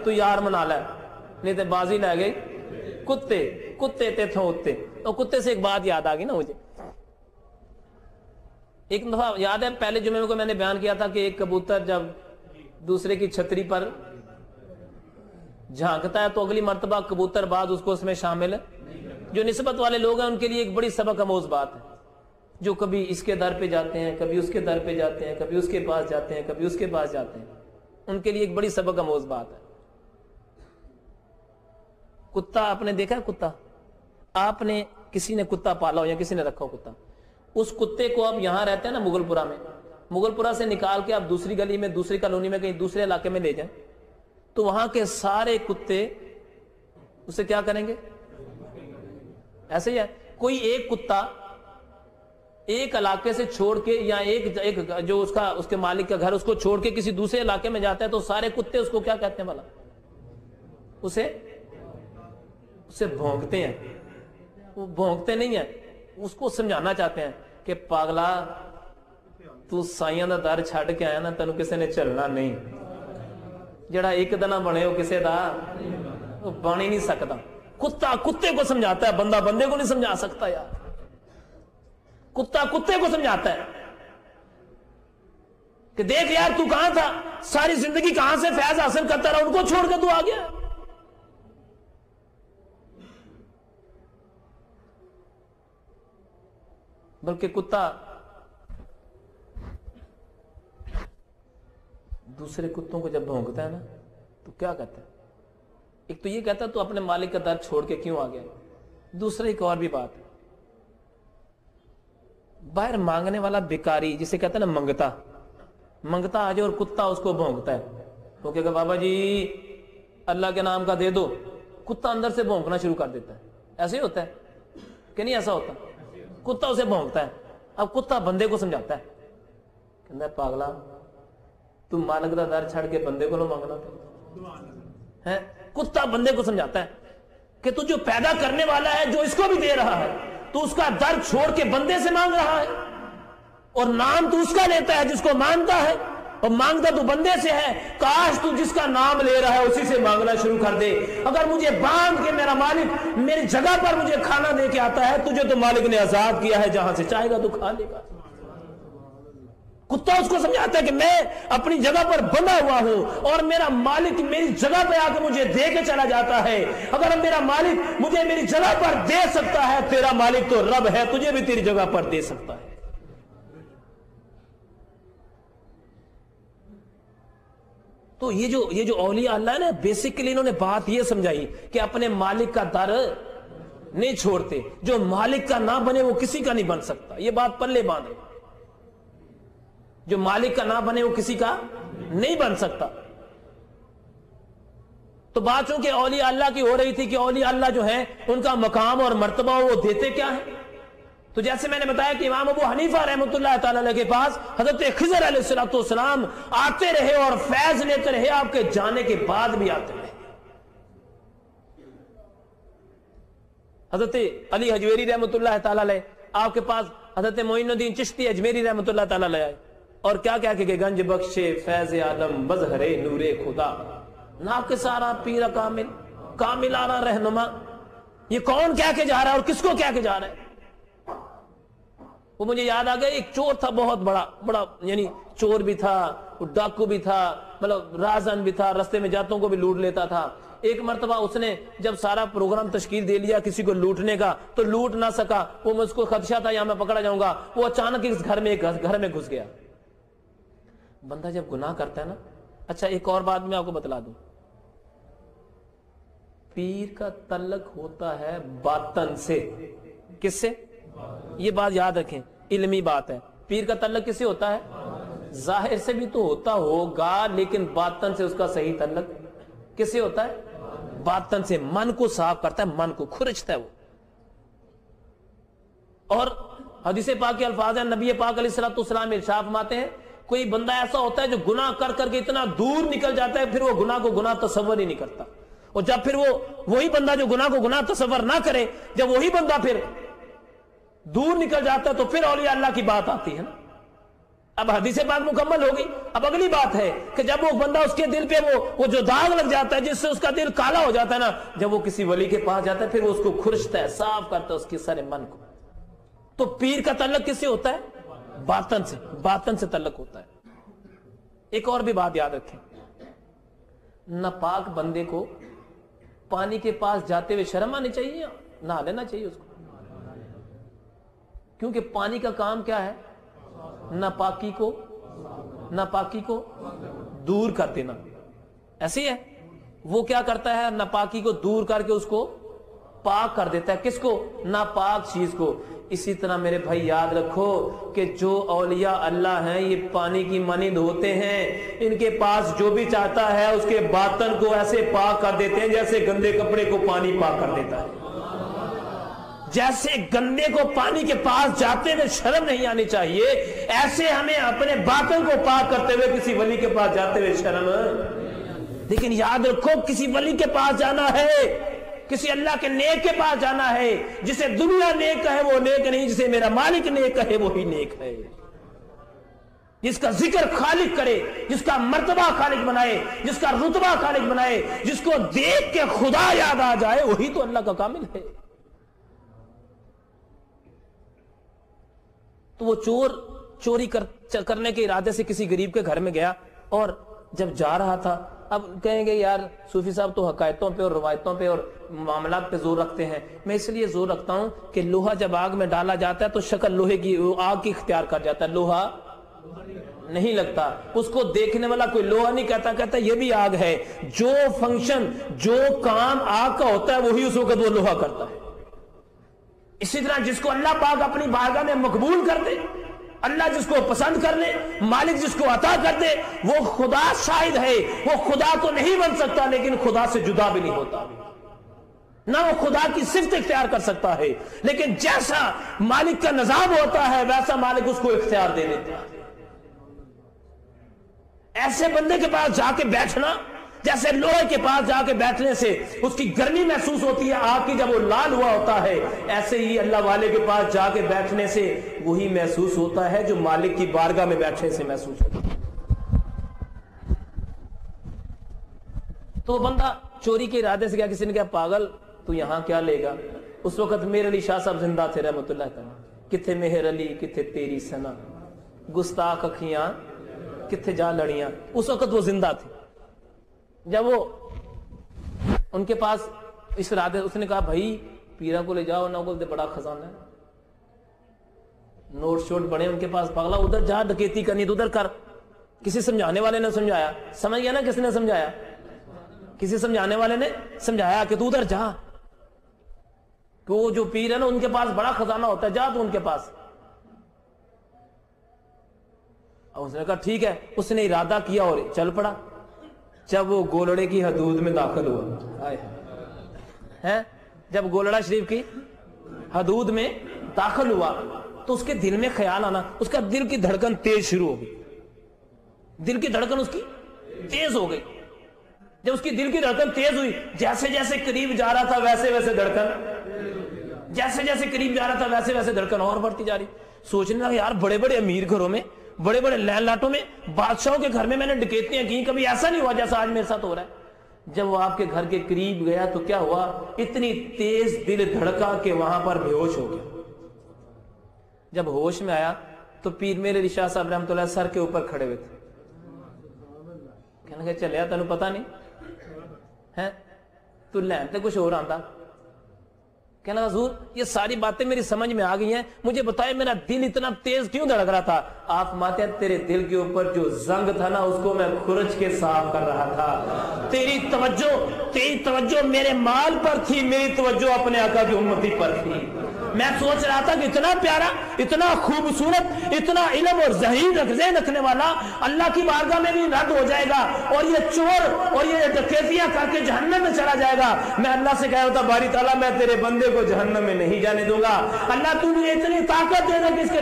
تو یار منا لے نہیں تو بازی لے گئی کتے کتے تے تھو اتے. اور کتے سے ایک بات یاد آ گئی نا مجھے. ایک دفعہ یاد ہے پہلے جمعے کو میں نے بیان کیا تھا کہ ایک کبوتر جب دوسرے کی چھتری پر جھانکتا ہے تو اگلی مرتبہ کبوتر باز اس کو اس میں شامل ہے. جو نسبت والے لوگ ہیں ان کے لیے ایک بڑی سبق آموز بات ہے. جو کبھی اس کے در پہ جاتے ہیں, کبھی اس کے در پہ جاتے ہیں, کبھی اس کے پاس جاتے ہیں, کبھی اس کے پاس جاتے ہیں, ان کے لیے ایک بڑی سبق آموز بات ہے. کتا آپ نے دیکھا ہے؟ کتا آپ نے کسی نے کتا پالا ہو یا کسی نے رکھا ہو کتا, اس کتے کو اب یہاں رہتے ہیں نا مغل پورا میں, مغل پورا سے نکال کے آپ دوسری گلی میں, دوسری کالونی میں, کہیں دوسرے علاقے میں لے جائیں تو وہاں کے سارے کتے اسے کیا کریں گے؟ ایسے ہی ہے. کوئی ایک کتا ایک علاقے سے چھوڑ کے یا ایک جو اس کے مالک کا گھر اس کو چھوڑ کے کسی دوسرے علاقے میں جاتا ہے تو سارے کتے اس کو کیا کہتے ہیں والا؟ اسے بھونکتے ہیں. وہ بھونکتے نہیں ہیں, اس کو سمجھانا چاہتے ہیں کہ پاگلا تو سائیاں دا در چھڑ کے آیا نا, تینوں کسی نے چلنا نہیں. جڑا ایک دن بنے ہو کسی دا وہ بن ہی نہیں سکتا. کتا کتے کو سمجھاتا ہے, بندہ بندے کو نہیں سمجھا سکتا یار. کتا کتے کو سمجھاتا ہے کہ دیکھ یار تو کہاں تھا, ساری زندگی کہاں سے فیض حاصل کرتا رہا, ان کو چھوڑ کے تو آ گیا. بلکہ کتا دوسرے کتوں کو جب بھونکتا ہے نا تو کیا کہتا ہے؟ ایک تو یہ کہتا ہے تو اپنے مالک کا در چھوڑ کے کیوں آ گیا. دوسرا ایک اور بھی بات ہے, باہر مانگنے والا بیکاری جسے کہتا ہے نا منگتا, منگتا آ جائے اور کتا اس کو بھونکتا ہے, وہ کہے گا بابا جی اللہ کے نام کا دے دو, کتا اندر سے بھونکنا شروع کر دیتا ہے. ایسے ہی ہوتا ہے کہ نہیں ایسا ہوتا؟ کتا اسے بھونکتا ہے. اب کتا بندے کو سمجھاتا ہے, کہتا ہے پاگلا تم مالک دا در چھڑ کے بندے کو نہ مانگنا ہے. کتا بندے کو سمجھاتا ہے کہ تو جو پیدا کرنے والا ہے, جو اس کو بھی دے رہا ہے, تو اس کا در چھوڑ کے بندے سے مانگ رہا ہے, اور نام تو اس کا لیتا ہے جس کو مانگتا ہے, اور مانگتا تو بندے سے ہے. کاش تو جس کا نام لے رہا ہے اسی سے مانگنا شروع کر دے. اگر مجھے باندھ کے میرا مالک میری جگہ پر مجھے کھانا دے کے آتا ہے, تجھے تو مالک نے آزاد کیا ہے, جہاں سے چاہے گا تو کھا لے گا. کتا اس کو سمجھاتا ہے کہ میں اپنی جگہ پر بندھا ہوا ہوں اور میرا مالک میری جگہ پہ آ کے مجھے دے کے چلا جاتا ہے. اگر میرا مالک مجھے میری جگہ پر دے سکتا ہے, تیرا مالک تو رب ہے, تجھے بھی تیری جگہ پر دے سکتا ہے. تو یہ جو اولیاء اللہ ہے نا, بیسیکلی انہوں نے بات یہ سمجھائی کہ اپنے مالک کا در نہیں چھوڑتے. جو مالک کا نہ بنے وہ کسی کا نہیں بن سکتا. یہ بات پلے باندھے, جو مالک کا نہ بنے وہ کسی کا نہیں بن سکتا. تو بات چونکہ اولیاء اللہ کی ہو رہی تھی کہ اولیاء اللہ جو ہیں ان کا مقام اور مرتبہ وہ دیتے کیا ہے. تو جیسے میں نے بتایا کہ امام ابو حنیفہ رحمۃ اللہ تعالی علیہ کے پاس حضرت خضر علیہ السلام آتے رہے اور فیض لیتے رہے, آپ کے جانے کے بعد بھی آتے رہے. حضرت علی حجویری رحمۃ اللہ تعالی علیہ آپ کے پاس حضرت معین الدین چشتی اجمیری رحمۃ اللہ تعالی علیہ آئے اور کیا کہہ کے گنج بخشے فیض عالم بظہر نور خدا ناک سارا پیر کامل کامل آرا رہنما. یہ کون کہہ کے جا رہا ہے اور کس کو کہہ کے جا رہا ہے؟ وہ مجھے یاد آ گیا, ایک چور تھا بہت بڑا یعنی چور بھی تھا, ڈاکو بھی تھا, مطلب رازن بھی تھا, رستے میں جاتوں کو بھی لوٹ لیتا تھا. ایک مرتبہ اس نے جب سارا پروگرام تشکیل دے لیا کسی کو لوٹنے کا تو لوٹ نہ سکا. وہ مجھ کو خدشہ تھا یہاں میں پکڑا جاؤں گا. وہ اچانک اس گھر میں گھس گیا. بندہ جب گناہ کرتا ہے نا, اچھا ایک اور بات میں آپ کو بتلا دوں, پیر کا تعلق ہوتا ہے باطن سے. کس سے؟ یہ بات یاد رکھیں, علمی بات ہے. پیر کا تعلق کس سے ہوتا ہے؟ ظاہر سے بھی تو ہوتا ہوگا لیکن باطن سے اس کا صحیح تعلق کس سے ہوتا ہے؟ باطن سے. من کو صاف کرتا ہے, من کو کھرچتا ہے وہ. اور حدیث پاک کے الفاظ ہیں, نبی پاک علیہ السلام ارشاد فرماتے ہیں کوئی بندہ ایسا ہوتا ہے جو گناہ کر کر کے اتنا دور نکل جاتا ہے پھر وہ گناہ کو گناہ تصور ہی نہیں کرتا. اور جب پھر وہی بندہ جو گناہ کو گناہ تصور نہ کرے, جب وہی بندہ پھر دور نکل جاتا ہے تو پھر اولیاء اللہ کی بات آتی ہے نا. اب حدیث پاک مکمل ہو گئی. اب اگلی بات ہے کہ جب وہ بندہ اس کے دل پہ وہ جو داغ لگ جاتا ہے جس سے اس کا دل کالا ہو جاتا ہے نا, جب وہ کسی ولی کے پاس جاتا ہے پھر وہ اس کو کھرچتا ہے, صاف کرتا ہے اس کے سارے من کو. تو پیر کا تعلق کس سے ہوتا ہے؟ باطن سے, باطن سے تعلق ہوتا ہے. ایک اور بھی بات یاد رکھیں, ناپاک بندے کو پانی کے پاس جاتے ہوئے شرم آنی چاہیے یا نہا لینا چاہیے اس کو؟ کیونکہ پانی کا کام کیا ہے؟ ناپاکی کو دور کر دینا. ایسی ہے وہ کیا کرتا ہے؟ ناپاکی کو دور کر کے اس کو پاک کر دیتا ہے. کس کو؟ ناپاک چیز کو. اسی طرح میرے بھائی یاد رکھو کہ جو اولیاء اللہ ہیں یہ پانی کی مانند ہوتے ہیں. ان کے پاس جو بھی چاہتا ہے اس کے باطن کو ایسے پاک کر دیتے ہیں جیسے گندے کپڑے کو پانی پاک کر دیتا ہے. جیسے گندے کو پانی کے پاس جاتے ہوئے شرم نہیں آنی چاہیے, ایسے ہمیں اپنے باطن کو پاک کرتے ہوئے کسی ولی کے پاس جاتے ہوئے شرم. لیکن یاد رکھو کسی ولی کے پاس جانا ہے, کسی اللہ کے نیک کے پاس جانا ہے. جسے دنیا نیک کہے وہ نیک نہیں, جسے میرا مالک نیک کہے وہی نیک ہے. جس کا ذکر خالق کرے, جس کا مرتبہ خالق بنائے, جس کا رتبہ خالق بنائے, جس کو دیکھ کے خدا یاد آ جائے, وہی تو اللہ کا کامل ہے. تو وہ چوری کرنے کے ارادے سے کسی غریب کے گھر میں گیا, اور جب جا رہا تھا, اب کہیں گے یار صوفی صاحب تو حقائقوں پہ اور روایتوں پہ اور معاملات پہ زور رکھتے ہیں. میں اس لیے زور رکھتا ہوں کہ لوہا جب آگ میں ڈالا جاتا ہے تو شکل لوہے کی, آگ کی اختیار کر جاتا ہے, لوہا نہیں لگتا. اس کو دیکھنے والا کوئی لوہا نہیں کہتا, کہتا یہ بھی آگ ہے. جو فنکشن, جو کام آگ کا ہوتا ہے وہی اس وقت وہ لوہا کرتا ہے. اسی طرح جس کو اللہ پاک اپنی بارگاہ میں مقبول کر دے, اللہ جس کو پسند کر لے, مالک جس کو عطا کر دے, وہ خدا شاہد ہے. وہ خدا تو نہیں بن سکتا لیکن خدا سے جدا بھی نہیں ہوتا, نہ وہ خدا کی صفت اختیار کر سکتا ہے, لیکن جیسا مالک کا نظام ہوتا ہے ویسا مالک اس کو اختیار دے دیتا ہے. ایسے بندے کے پاس جا کے بیٹھنا, جیسے لوہے کے پاس جا کے بیٹھنے سے اس کی گرمی محسوس ہوتی ہے آگ کی جب وہ لال ہوا ہوتا ہے, ایسے ہی اللہ والے کے پاس جا کے بیٹھنے سے وہی محسوس ہوتا ہے جو مالک کی بارگاہ میں بیٹھنے سے محسوس ہوتا ہے. تو بندہ چوری کے ارادے سے گیا, کسی نے کہا پاگل تو یہاں کیا لے گا؟ اس وقت میر علی شاہ صاحب زندہ تھے رحمت اللہ تعالی. کتھے مہر علی کتھے تیری سنا, گستاخ اکھیاں کتھے جا لڑیاں. اس وقت وہ زندہ تھے. جب وہ ان کے پاس اس ارادے, اس نے کہا بھائی پیرا کو لے جاؤ, نہ بولتے بڑا خزانہ ہے, نوٹ شوٹ بڑے ان کے پاس, پاگلا ادھر جا, ڈکیتی کرنی تو ادھر کر. کسی سمجھانے والے نے سمجھایا, سمجھ گیا نا کس نے سمجھایا؟ کسی سمجھانے والے نے سمجھایا کہ تو ادھر جا, کہ وہ جو پیر ہے نا ان کے پاس بڑا خزانہ ہوتا ہے, جا تو ان کے پاس. اور اس نے کہا ٹھیک ہے. اس نے ارادہ کیا اور چل پڑا. جب وہ گولڑے کی حدود میں داخل ہوا, جب گولڑا شریف کی حدود میں داخل ہوا تو اس کے دل میں خیال آنا, اس کا دل کی دھڑکن تیز شروع ہو گئی. دل کی دھڑکن اس کی تیز ہو گئی. جب اس کی دل کی دھڑکن تیز ہوئی, جیسے جیسے قریب جا رہا تھا ویسے ویسے دھڑکن, جیسے جیسے قریب جا رہا تھا ویسے ویسے دھڑکن اور بڑھتی جا رہی. سوچنے لگا یار بڑے بڑے امیر گھروں میں, بڑے بڑے لین لاٹوں میں, بادشاہوں کے گھر میں نے ڈکیتیاں کی, کبھی ایسا نہیں ہوا جیسا آج میرے ساتھ ہو رہا ہے. جب وہ آپ کے گھر کے قریب گیا تو کیا ہوا, اتنی تیز دل دھڑکا کہ وہاں پر بے ہوش ہو گیا. جب ہوش میں آیا تو پیر میرے علی شاہ صاحب رحمۃ اللہ سر کے اوپر کھڑے ہوئے تھے. کہنے لگے چلیا تینوں پتا نہیں ہے, تو لین تے کچھ اور آندا. کہنا حضور یہ ساری باتیں میری سمجھ میں آ گئی ہیں, مجھے بتائے میرا دل اتنا تیز کیوں دھڑک رہا تھا؟ آپ ماتے تیرے دل کے اوپر جو زنگ تھا نا اس کو میں کھرچ کے صاف کر رہا تھا. تیری توجہ میرے مال پر تھی, میری توجہ اپنے آقا کی امتی پر تھی. میں سوچ رہا تھا کہ اتنا پیارا, اتنا خوبصورت, اتنا علم اور ذہین رکھنے والا اللہ کی بارگاہ میں بھی رد ہو جائے گا, اور یہ چور اور یہ ڈکیتیاں کر کے جہنم میں چلا جائے گا. میں اللہ سے کہہ رہا تھا باری تعالیٰ میں تیرے بندے کو جہنم میں نہیں جانے دوں گا. اللہ تو مجھے اتنی طاقت دے دے کہ اس کے